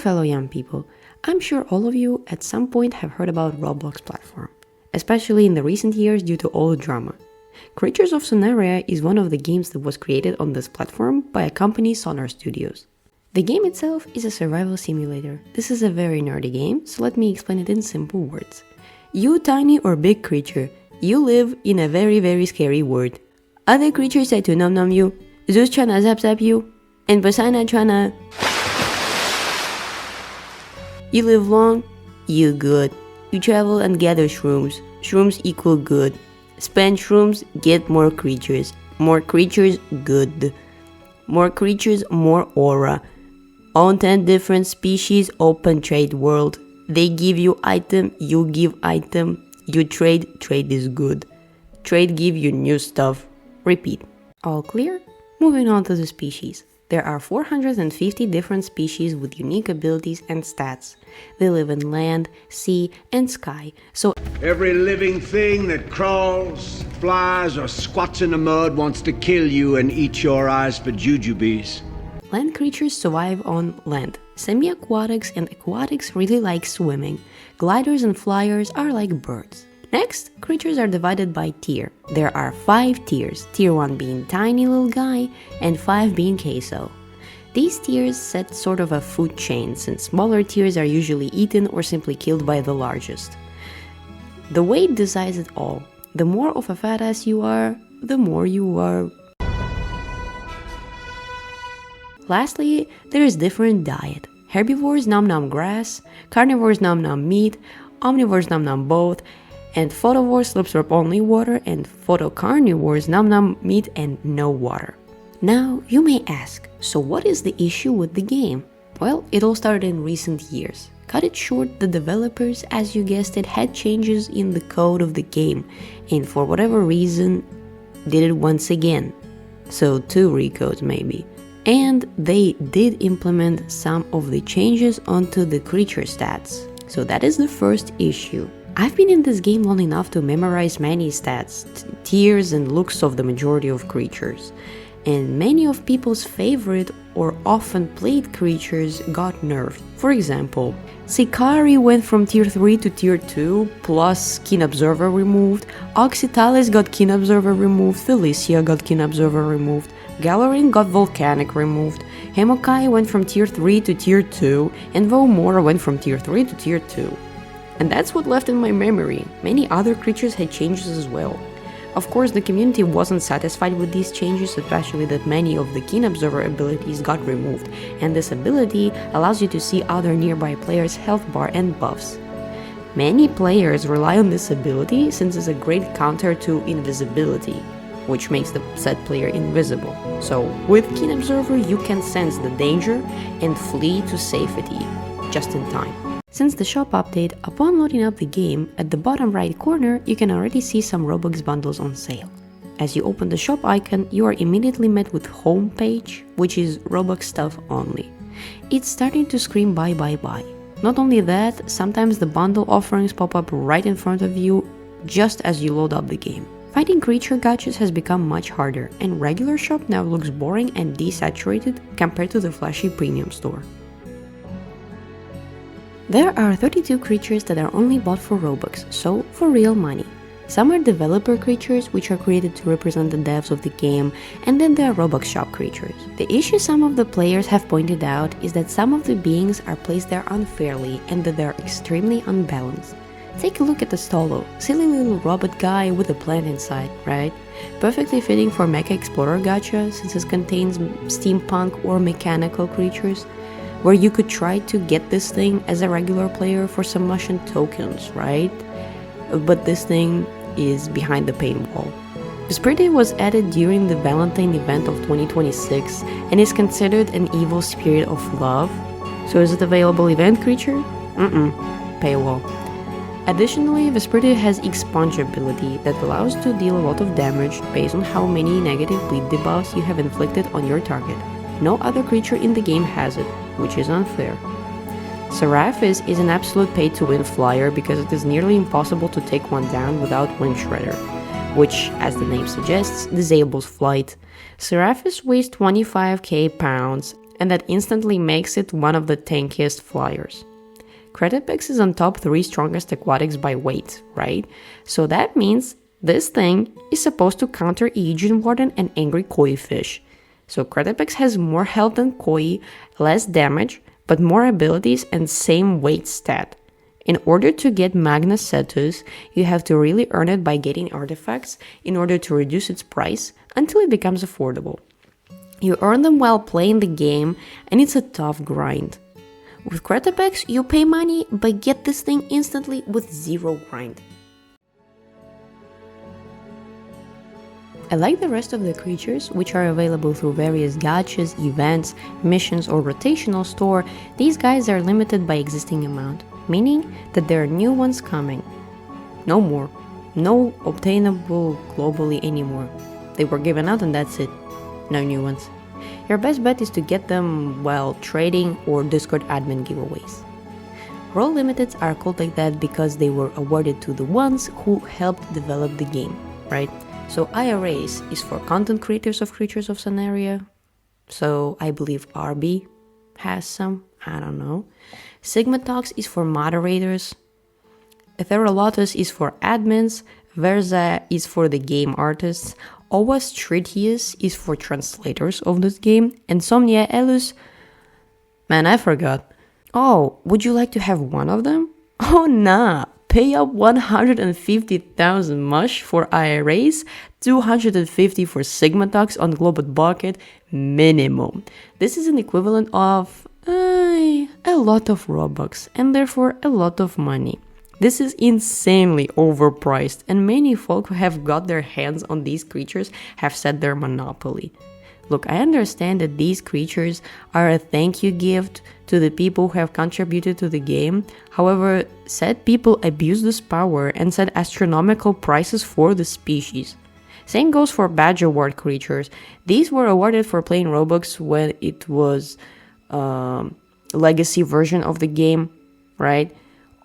fellow young people, I'm sure all of you at some point have heard about Roblox platform, especially in the recent years due to all the drama. Creatures of Sonaria is one of the games that was created on this platform by a company, Sonar Studios. The game itself is a survival simulator. This is a very nerdy game, so let me explain it in simple words. You tiny or big creature, you live in a very scary world. Other creatures try to nom you, Zeus tryna zap you, and Poseidon tryna... You live long, you good. You travel and gather shrooms. Shrooms equal good. Spend shrooms, get more creatures. More creatures, good. More creatures, more aura. Own 10 different species, open trade world. They give you item, you give item. You trade, trade is good. Trade give you new stuff. Repeat. All clear? Moving on to the species. There are 450 different species with unique abilities and stats. They live in land, sea, and sky, so every living thing that crawls, flies, or squats in the mud wants to kill you and eat your eyes for jujubes. Land creatures survive on land. Semi-aquatics and aquatics really like swimming. Gliders and flyers are like birds. Next, creatures are divided by tier. There are 5 tiers, tier 1 being tiny little guy and 5 being queso. These tiers set sort of a food chain, since smaller tiers are usually eaten or simply killed by the largest. The weight decides it all. The more of a fat ass you are, the more you are. Lastly, there is different diet. Herbivores nom grass, carnivores nom meat, omnivores nom both, and photovores slurp only water, and photocarnivores nom meat and no water. Now, you may ask, so what is the issue with the game? Well, it all started in recent years. Cut it short, the developers, as you guessed it, had changes in the code of the game, and for whatever reason, did it once again. So 2 recodes maybe. And they did implement some of the changes onto the creature stats. So that is the first issue. I've been in this game long enough to memorize many stats, tiers and looks of the majority of creatures. And many of people's favorite or often played creatures got nerfed. For example, Sicari went from tier 3 to tier 2, plus Keen Observer removed, Oxytalis got Keen Observer removed, Felicia got Keen Observer removed, Gallerin got Volcanic removed, Hemokai went from tier 3 to tier 2, and Vomora went from tier 3 to tier 2. And that's what left in my memory. Many other creatures had changes as well. Of course, the community wasn't satisfied with these changes, especially that many of the Keen Observer abilities got removed, and this ability allows you to see other nearby players' health bar and buffs. Many players rely on this ability since it's a great counter to invisibility, which makes the said player invisible. So, with Keen Observer you can sense the danger and flee to safety, just in time. Since the shop update, upon loading up the game, at the bottom right corner you can already see some Robux bundles on sale. As you open the shop icon, you are immediately met with home page, which is Robux stuff only. It's starting to scream buy. Not only that, sometimes the bundle offerings pop up right in front of you just as you load up the game. Finding creature gachas has become much harder, and regular shop now looks boring and desaturated compared to the flashy premium store. There are 32 creatures that are only bought for Robux, so for real money. Some are developer creatures, which are created to represent the devs of the game, and then there are Robux shop creatures. The issue some of the players have pointed out is that some of the beings are placed there unfairly and that they are extremely unbalanced. Take a look at the Stolo, silly little robot guy with a plant inside, right? Perfectly fitting for Mecha Explorer gacha since it contains steampunk or mechanical creatures, where you could try to get this thing as a regular player for some Russian tokens, right? But this thing is behind the paintball. Vespertine was added during the Valentine event of 2026 and is considered an evil spirit of love. So is it available event creature? Paywall. Additionally, Vespertine has Expunge ability that allows to deal a lot of damage based on how many negative bleed debuffs you have inflicted on your target. No other creature in the game has it, which is unfair. Seraphis is an absolute pay-to-win flyer because it is nearly impossible to take one down without Wind Shredder, which, as the name suggests, disables flight. Seraphis weighs 25k pounds, and that instantly makes it one of the tankiest flyers. Critisism is on top 3 strongest aquatics by weight, right? So that means this thing is supposed to counter Aegean Warden and Angry Koi Fish. So Critisism has more health than Koi, less damage, but more abilities and same weight stat. In order to get Magna Cetus, you have to really earn it by getting artifacts in order to reduce its price until it becomes affordable. You earn them while playing the game, and it's a tough grind. With Critisism, you pay money but get this thing instantly with 0 grind. I like the rest of the creatures, which are available through various gachas, events, missions, or rotational store. These guys are limited by existing amount, meaning that there are new ones coming. No more. No obtainable globally anymore. They were given out and that's it. No new ones. Your best bet is to get them while trading or Discord admin giveaways. Role limiteds are called like that because they were awarded to the ones who helped develop the game, right? So IRAs is for content creators of Creatures of Sonaria. So I believe RB has some, I don't know. Sigma Talks is for moderators. Etherealotus is for admins. Verza is for the game artists. Ovas Tritius is for translators of this game. And Somnia Elus, man, I forgot. Oh, would you like to have one of them? Oh nah, pay up 150,000 mush for IRAs, 250 for Sigma Talks on Global Bucket minimum. This is an equivalent of a lot of Robux and therefore a lot of money. This is insanely overpriced, and many folk who have got their hands on these creatures have set their monopoly. Look, I understand that these creatures are a thank you gift to the people who have contributed to the game. However, said people abuse this power and set astronomical prices for the species. Same goes for badge award creatures. These were awarded for playing Roblox when it was legacy version of the game, right?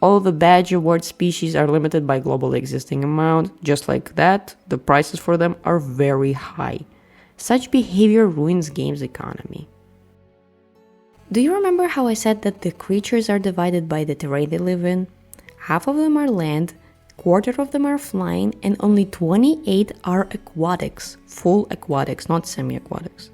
All the badge award species are limited by global existing amount. Just like that, the prices for them are very high. Such behavior ruins game's economy. Do you remember how I said that the creatures are divided by the terrain they live in? Half of them are land, quarter of them are flying, and only 28 are aquatics. Full aquatics, not semi-aquatics.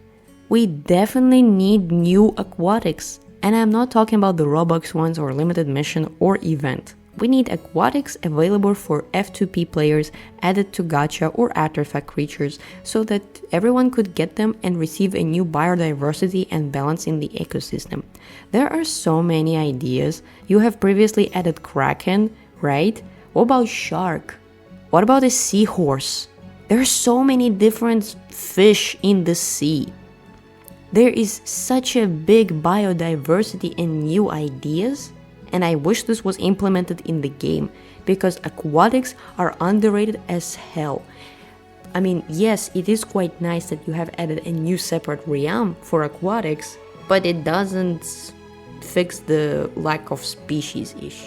We definitely need new aquatics. And I'm not talking about the Roblox ones or limited mission or event. We need aquatics available for F2P players added to gacha or artifact creatures so that everyone could get them and receive a new biodiversity and balance in the ecosystem. There are so many ideas. You have previously added Kraken, right? What about shark? What about a seahorse? There are so many different fish in the sea. There is such a big biodiversity and new ideas, and I wish this was implemented in the game, because aquatics are underrated as hell. I mean, yes, it is quite nice that you have added a new separate realm for aquatics, but it doesn't fix the lack of species issue.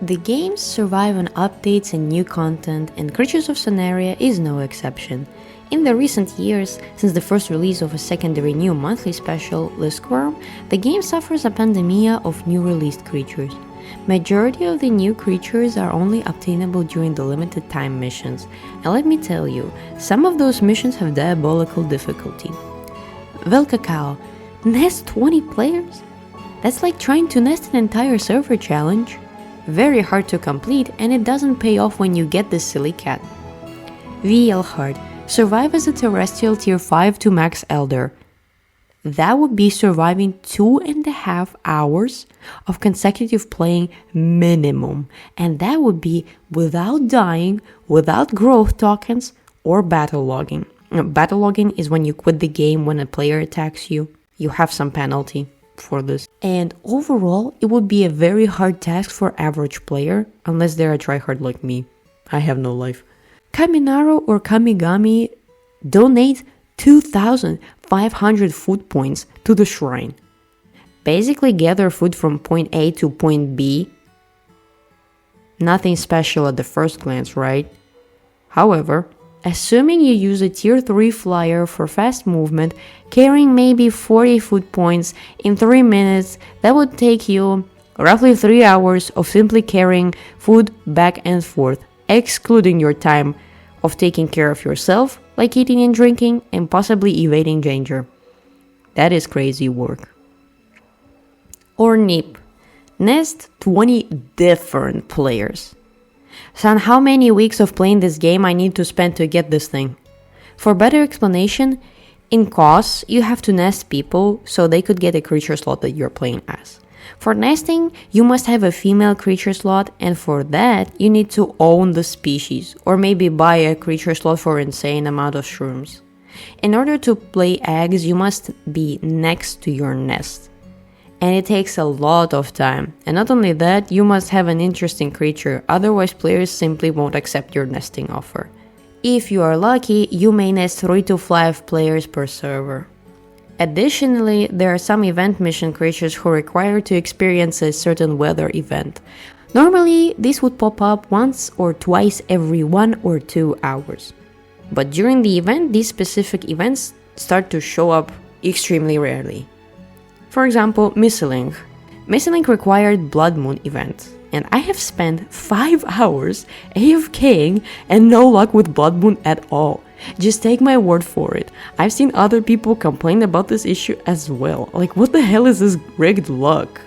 The games survive on updates and new content, and Creatures of Sonaria is no exception. In the recent years, since the first release of a secondary new monthly special, The Squirm, the game suffers a pandemia of new released creatures. Majority of the new creatures are only obtainable during the limited time missions, and let me tell you, some of those missions have diabolical difficulty. Velcacao, nest 20 players? That's like trying to nest an entire server challenge. Very hard to complete, and it doesn't pay off when you get this silly cat. VL Hard, survive as a terrestrial tier 5 to max elder. That would be surviving 2.5 hours of consecutive playing minimum, and that would be without dying, without growth tokens, or battle logging. Battle logging is when you quit the game when a player attacks you. You have some penalty for this. And overall, it would be a very hard task for average player, unless they're a tryhard like me. I have no life. Kaminaro or Kamigami donate 2,500 food points to the shrine. Basically gather food from point A to point B. Nothing special at the first glance, right? However, Assuming you use a tier 3 flyer for fast movement, carrying maybe 40 food points in 3 minutes, that would take you roughly 3 hours of simply carrying food back and forth, excluding your time of taking care of yourself, like eating and drinking, and possibly evading danger. That is crazy work. Or NEEP. Nest 20 different players. Son, how many weeks of playing this game I need to spend to get this thing? For better explanation, in COS, you have to nest people so they could get a creature slot that you're playing as. For nesting, you must have a female creature slot, and for that, you need to own the species, or maybe buy a creature slot for an insane amount of shrooms. In order to lay eggs, you must be next to your nest. And it takes a lot of time. And not only that, you must have an interesting creature, otherwise players simply won't accept your nesting offer. If you are lucky, you may nest 3 to 5 players per server. Additionally, there are some event mission creatures who require to experience a certain weather event. Normally, this would pop up once or twice every 1 or 2 hours. But during the event, these specific events start to show up extremely rarely. For example, Mistlink. Mistlink required Blood Moon event, and I have spent 5 hours AFKing and no luck with Blood Moon at all. Just take my word for it. I've seen other people complain about this issue as well. Like, what the hell is this rigged luck?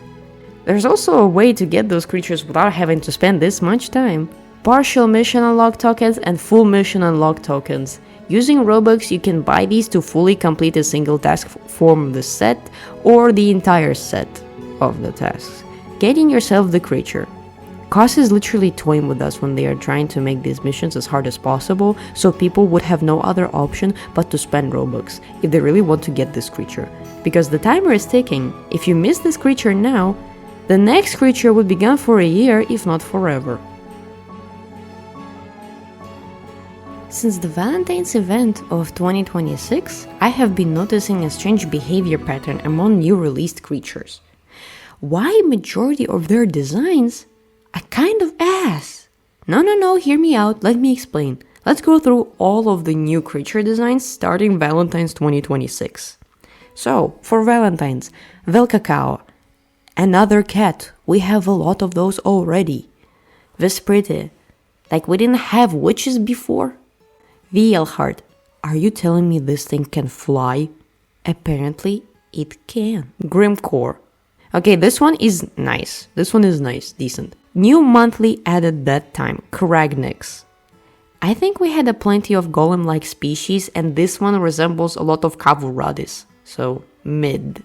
There's also a way to get those creatures without having to spend this much time. Partial mission unlock tokens and full mission unlock tokens. Using Robux, you can buy these to fully complete a single task from the set or the entire set of the tasks, getting yourself the creature. COS is literally toying with us when they are trying to make these missions as hard as possible, so people would have no other option but to spend Robux if they really want to get this creature. Because the timer is ticking. If you miss this creature now, the next creature would be gone for a year, if not forever. Since the Valentine's event of 2026, I have been noticing a strange behavior pattern among new released creatures. Why majority of their designs are kind of ass? No, hear me out, let me explain. Let's go through all of the new creature designs starting Valentine's 2026. So, for Valentine's, Velcacao, another cat, we have a lot of those already. Vesprite, like we didn't have witches before? VL are you telling me this thing can fly? Apparently, it can. Grimcore. Okay, this one is nice. Decent. New monthly added that time, Kragnix. I think we had a plenty of golem-like species, and this one resembles a lot of Cavuradis, so mid.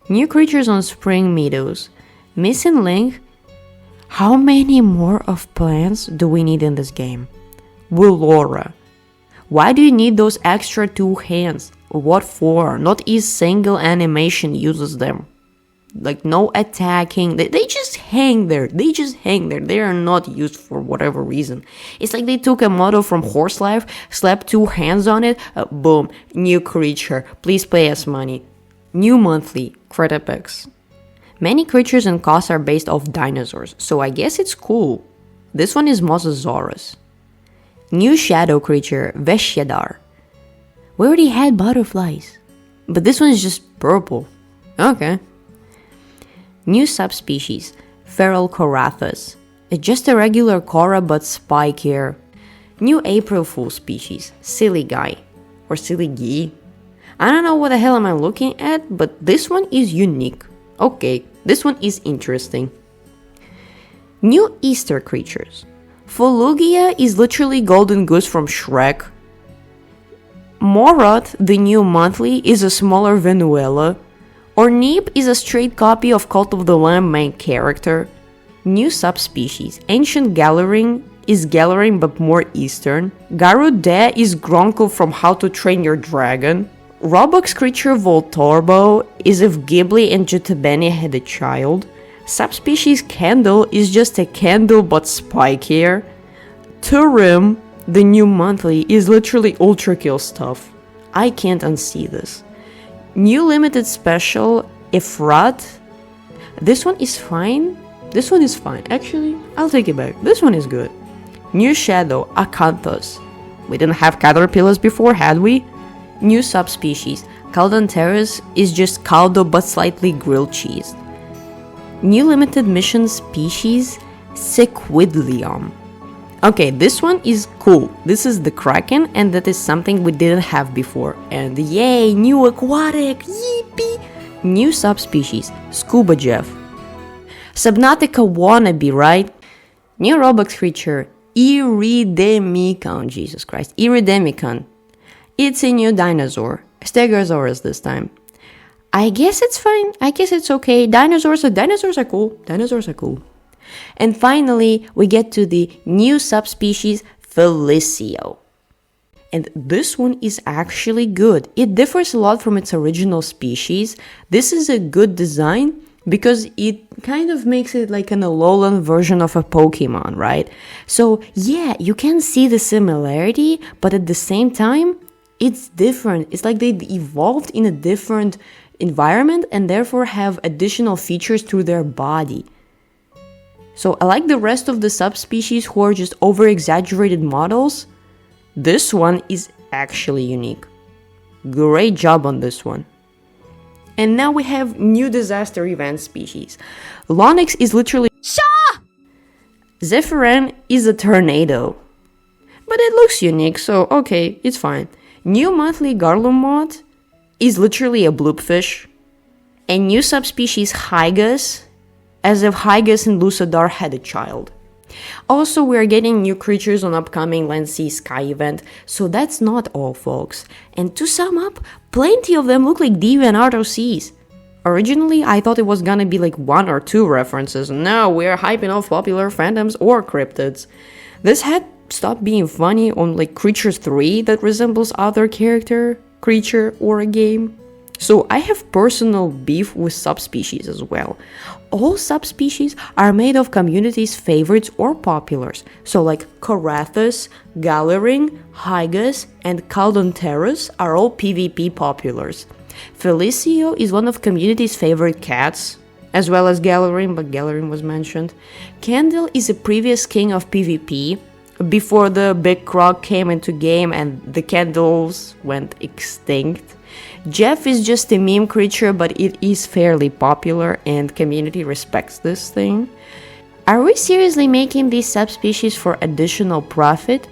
New creatures on Spring Meadows. Missing Link. How many more of plants do we need in this game? Willora. Why do you need those extra 2 hands? What for? Not a single animation uses them. Like, no attacking. They just hang there. They are not used for whatever reason. It's like they took a model from Horse Life, slapped 2 hands on it, boom, new creature. Please pay us money. New monthly, Cretapex. Many creatures in COS are based off dinosaurs, so I guess it's cool. This one is Mosasaurus. New shadow creature, Veshyadar. We already had butterflies, but this one is just purple. Okay. New subspecies, Feral Corathus. It's just a regular Cora but spikier. New April Fool species, Silly Guy. Or Silly Guy. I don't know what the hell am I looking at, but this one is unique. Okay, this one is interesting. New Easter creatures. Folugia is literally Golden Goose from Shrek. Morot, the new monthly, is a smaller Venuela. Or Neep is a straight copy of Cult of the Lamb main character. New subspecies. Ancient Gallering is Gallering but more eastern. Garude is Gronko from How to Train Your Dragon. Roblox creature Voltorbo is if Ghibli and Jutabene had a child. Subspecies Candle is just a candle but spikier. Turim, the new monthly, is literally ultra kill stuff. I can't unsee this. New limited special, Ifrat. This one is fine. Actually, I'll take it back. This one is good. New shadow, Acanthus. We didn't have caterpillars before, had we? New subspecies. Caldonterus is just caldo but slightly grilled cheese. New limited mission species, Sequidlium. Okay, this one is cool. This is the kraken, and that is something we didn't have before. And yay, new aquatic, yippee! New subspecies, Scuba Jeff. Subnautica wannabe, right? New Roblox creature, Iridemicon. Jesus Christ, Iridemicon. It's a new dinosaur, Stegosaurus this time. I guess it's fine. I guess it's okay. Dinosaurs are cool. Dinosaurs are cool. And finally, we get to the new subspecies Felicio. And this one is actually good. It differs a lot from its original species. This is a good design because it kind of makes it like an Alolan version of a Pokemon, right? So yeah, you can see the similarity, but at the same time, it's different. It's like they evolved in a different environment and therefore have additional features through their body. So unlike the rest of the subspecies who are just over-exaggerated models, this one is actually unique. Great job on this one. And now we have new disaster event species. Lonix is literally Shaw! Zephyran is a tornado. But it looks unique, so okay, it's fine. New monthly Garlumot is literally a bloopfish. And new subspecies Hygus, as if Hygus and Lucidar had a child. Also, we are getting new creatures on upcoming Land Sea Sky event, so that's not all, folks. And to sum up, plenty of them look like DeviantArt OCs. Originally, I thought it was gonna be like 1 or 2 references. No, we're hyping off popular fandoms or cryptids. This had stopped being funny on like Creatures 3 that resembles other character, creature, or a game. So I have personal beef with subspecies as well. All subspecies are made of community's favorites or populars. So like Corathus, Galaring, Hygus, and Caldonterus are all PvP populars. Felicio is one of community's favorite cats, as well as Galaring, but Galaring was mentioned. Candle is a previous king of PvP, before the big croc came into game and the candles went extinct. Jeff is just a meme creature, but it is fairly popular and community respects this thing. Are we seriously making these subspecies for additional profit?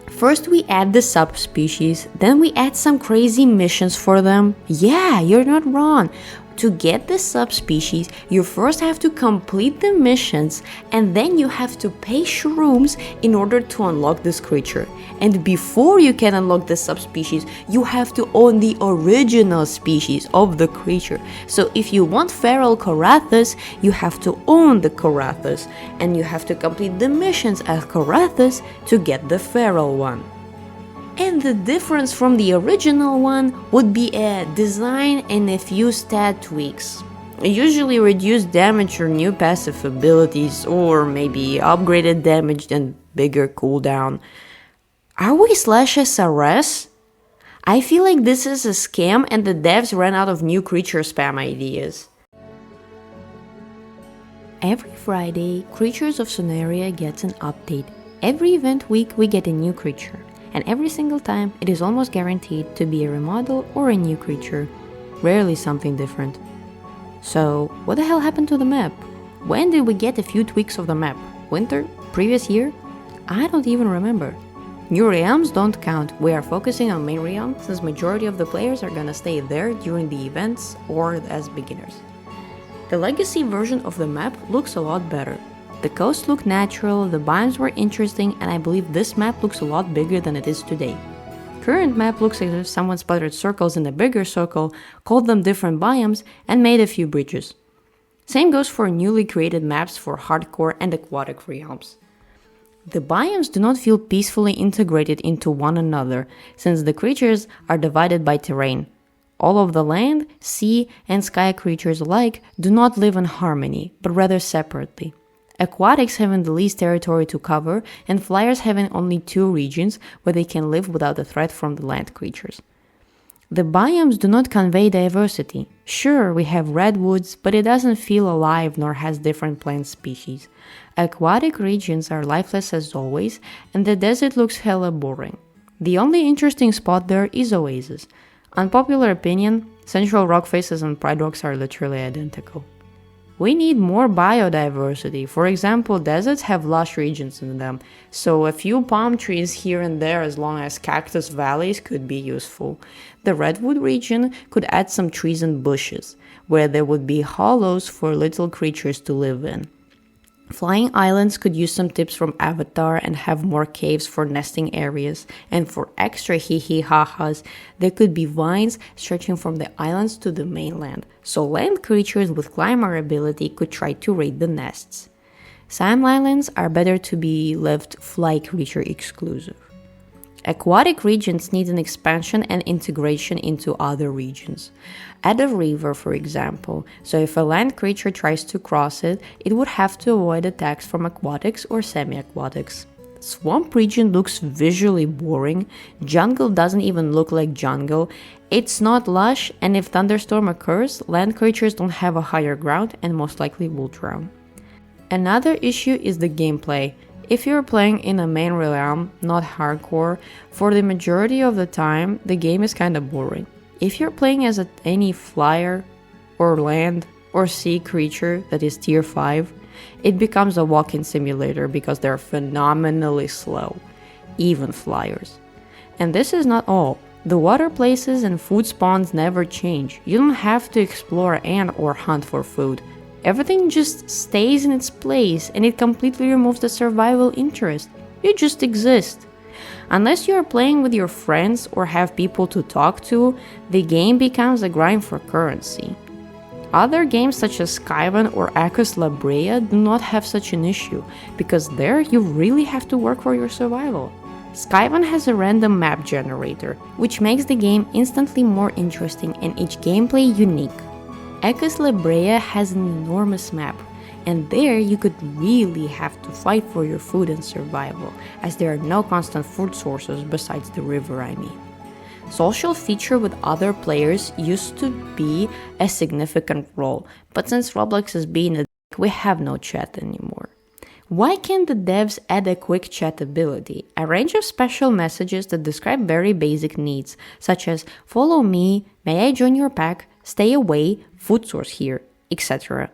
First we add the subspecies, then we add some crazy missions for them. Yeah, you're not wrong. To get the subspecies, you first have to complete the missions, and then you have to pay shrooms in order to unlock this creature. And before you can unlock the subspecies, you have to own the original species of the creature. So if you want feral Corathus, you have to own the Corathus, and you have to complete the missions as Corathus to get the feral one. And the difference from the original one would be a design and a few stat tweaks. Usually reduced damage or new passive abilities, or maybe upgraded damage and bigger cooldown. Are we /SRS? I feel like this is a scam and the devs ran out of new creature spam ideas. Every Friday, Creatures of Sonaria gets an update. Every event week we get a new creature. And every single time, it is almost guaranteed to be a remodel or a new creature, rarely something different. So, what the hell happened to the map? When did we get a few tweaks of the map? Winter? Previous year? I don't even remember. New realms don't count. We are focusing on main realm since majority of the players are gonna stay there during the events or as beginners. The legacy version of the map looks a lot better. The coast looked natural, the biomes were interesting, and I believe this map looks a lot bigger than it is today. Current map looks as if someone splattered circles in a bigger circle, called them different biomes, and made a few bridges. Same goes for newly created maps for hardcore and aquatic realms. The biomes do not feel peacefully integrated into one another, since the creatures are divided by terrain. All of the land, sea, and sky creatures alike do not live in harmony, but rather separately. Aquatics having the least territory to cover, and flyers having only 2 regions where they can live without a threat from the land creatures. The biomes do not convey diversity. Sure, we have redwoods, but it doesn't feel alive nor has different plant species. Aquatic regions are lifeless as always, and the desert looks hella boring. The only interesting spot there is oasis. Unpopular opinion, central rock faces and pride rocks are literally identical. We need more biodiversity. For example, deserts have lush regions in them, so a few palm trees here and there as long as cactus valleys could be useful. The redwood region could add some trees and bushes, where there would be hollows for little creatures to live in. Flying islands could use some tips from Avatar and have more caves for nesting areas, and for extra hee-hee-ha-has, there could be vines stretching from the islands to the mainland, so land creatures with climber ability could try to raid the nests. Sand islands are better to be left fly creature exclusive. Aquatic regions need an expansion and integration into other regions. Add a river, for example, so if a land creature tries to cross it, it would have to avoid attacks from aquatics or semi-aquatics. Swamp region looks visually boring, jungle doesn't even look like jungle, it's not lush, and if thunderstorm occurs, land creatures don't have a higher ground and most likely will drown. Another issue is the gameplay. If you're playing in a main realm, not hardcore, for the majority of the time, the game is kinda boring. If you're playing as any flyer, or land, or sea creature that is tier 5, it becomes a walk-in simulator because they're phenomenally slow, even flyers. And this is not all. The water places and food spawns never change. You don't have to explore and or hunt for food. Everything just stays in its place and it completely removes the survival interest. You just exist. Unless you are playing with your friends or have people to talk to, the game becomes a grind for currency. Other games such as Skyvan or Aquatic La Brea do not have such an issue, because there you really have to work for your survival. Skyvan has a random map generator, which makes the game instantly more interesting and each gameplay unique. Aquatic La Brea has an enormous map, and there you could really have to fight for your food and survival, as there are no constant food sources besides the river, I mean. Social feature with other players used to be a significant role, but since Roblox is being a dick, we have no chat anymore. Why can't the devs add a quick chat ability? A range of special messages that describe very basic needs, such as follow me, may I join your pack, stay away, food source here, etc.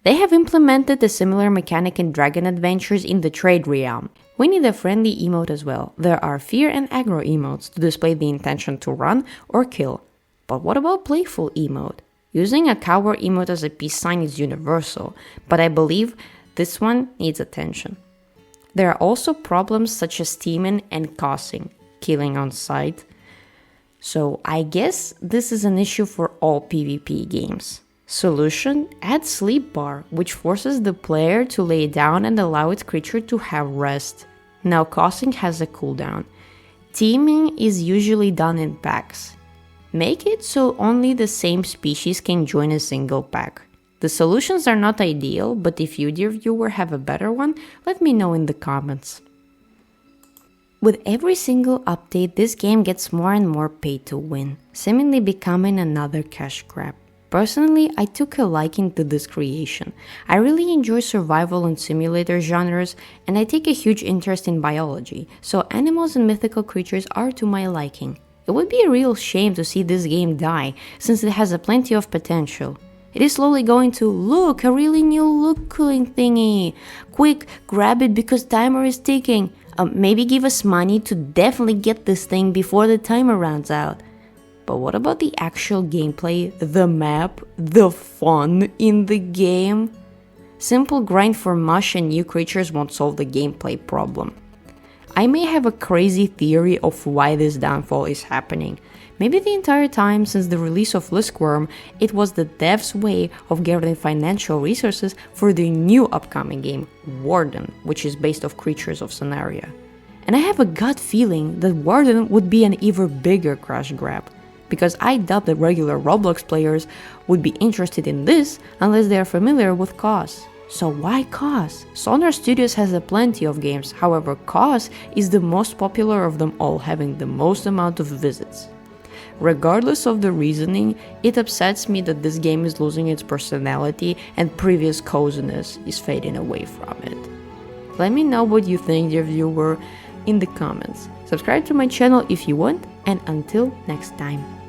They have implemented a similar mechanic in Dragon Adventures in the trade realm. We need a friendly emote as well. There are fear and aggro emotes to display the intention to run or kill. But what about playful emote? Using a coward emote as a peace sign is universal, but I believe this one needs attention. There are also problems such as teaming and causing, killing on sight. So I guess this is an issue for all PvP games. Solution: add sleep bar, which forces the player to lay down and allow its creature to have rest. Now causing has a cooldown. Teaming is usually done in packs. Make it so only the same species can join a single pack. The solutions are not ideal, but if you, dear viewer, have a better one, let me know in the comments. With every single update, this game gets more and more pay to win, seemingly becoming another cash grab. Personally, I took a liking to this creation. I really enjoy survival and simulator genres, and I take a huge interest in biology, so animals and mythical creatures are to my liking. It would be a real shame to see this game die, since it has plenty of potential. It is slowly going to, look, a really new looking thingy. Quick, grab it because timer is ticking. Maybe give us money to definitely get this thing before the timer runs out. But what about the actual gameplay, the map, the fun in the game? Simple grind for mush and new creatures won't solve the gameplay problem. I may have a crazy theory of why this downfall is happening. Maybe the entire time since the release of Liskworm, it was the devs' way of gathering financial resources for the new upcoming game, Warden, which is based off Creatures of Sonaria. And I have a gut feeling that Warden would be an even bigger crash grab, because I doubt that regular Roblox players would be interested in this unless they are familiar with COS. So why COS? Sonar Studios has plenty of games, however COS is the most popular of them all, having the most amount of visits. regardless of the reasoning, it upsets me that this game is losing its personality and previous coziness is fading away from it. Let me know what you think, dear viewer, in the comments. Subscribe to my channel if you want, and until next time.